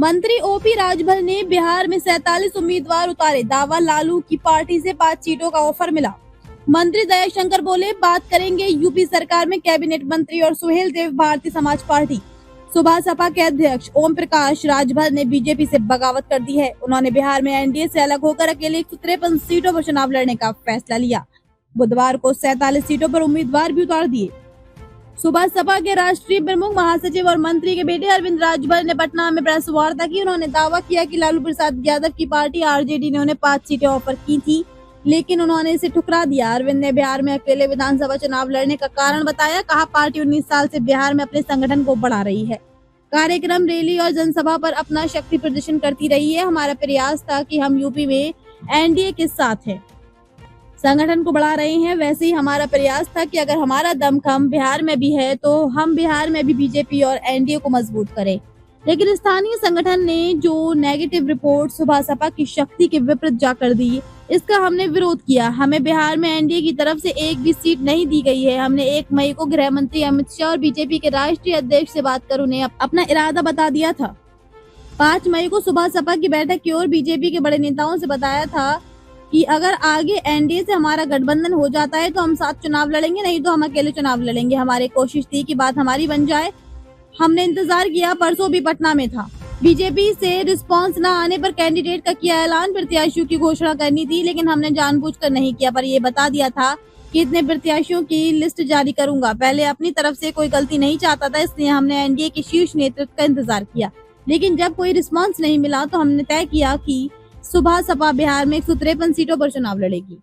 मंत्री ओपी राजभर ने बिहार में 47 उम्मीदवार उतारे, दावा लालू की पार्टी से 5 सीटों का ऑफर मिला। मंत्री दयाशंकर बोले, बात करेंगे यूपी सरकार में कैबिनेट मंत्री और सुहेल देव भारतीय समाज पार्टी। सुबह सपा के अध्यक्ष ओम प्रकाश राजभर ने बीजेपी से बगावत कर दी है। उन्होंने बिहार में एनडीए से अलग होकर अकेले 153 सीटों पर चुनाव लड़ने का फैसला लिया। बुधवार को 47 सीटों पर उम्मीदवार भी उतार दिए। सुबह सपा के राष्ट्रीय प्रमुख महासचिव और मंत्री के बेटे अरविंद राजभर ने पटना में प्रेस वार्ता की। उन्होंने दावा किया कि लालू प्रसाद यादव की पार्टी आरजेडी ने उन्हें 5 सीटें ऑफर की थी, लेकिन उन्होंने इसे ठुकरा दिया। अरविंद ने बिहार में अकेले विधानसभा चुनाव लड़ने का कारण बताया। कहा, पार्टी 19 साल से बिहार में अपने संगठन को बढ़ा रही है, कार्यक्रम, रैली और जनसभा पर अपना शक्ति प्रदर्शन करती रही है। हमारा प्रयास था कि हम यूपी में एनडीए के साथ हैं, संगठन को बढ़ा रहे हैं। वैसे ही हमारा प्रयास था कि अगर हमारा दमखम बिहार में भी है तो हम बिहार में भी बीजेपी और एनडीए को मजबूत करें। लेकिन स्थानीय संगठन ने जो नेगेटिव रिपोर्ट सुबह सपा की शक्ति के विपरीत जाकर दी, इसका हमने विरोध किया। हमें बिहार में एनडीए की तरफ से एक भी सीट नहीं दी गई है। हमने 1 मई को गृह मंत्री अमित शाह और बीजेपी के राष्ट्रीय अध्यक्ष से बात कर उन्हें अपना इरादा बता दिया था। 5 मई को सुबह सपा की बैठक की ओर बीजेपी के बड़े नेताओं से बताया था कि अगर आगे एनडीए से हमारा गठबंधन हो जाता है तो हम साथ चुनाव लड़ेंगे, नहीं तो हम अकेले चुनाव लड़ेंगे। हमारी कोशिश थी कि बात हमारी बन जाए। हमने इंतजार किया, परसों भी पटना में था। बीजेपी से रिस्पांस न आने पर कैंडिडेट का किया ऐलान, प्रत्याशियों की घोषणा करनी थी, लेकिन हमने जानबूझकर नहीं किया, पर ये बता दिया था कि इतने प्रत्याशियों की लिस्ट जारी करूंगा। पहले अपनी तरफ से कोई गलती नहीं चाहता था, इसलिए हमने एनडीए के शीर्ष नेतृत्व का इंतजार किया। लेकिन जब कोई रिस्पांस नहीं मिला तो हमने तय किया कि सुबह सपा बिहार में 153 सीटों पर चुनाव लड़ेगी।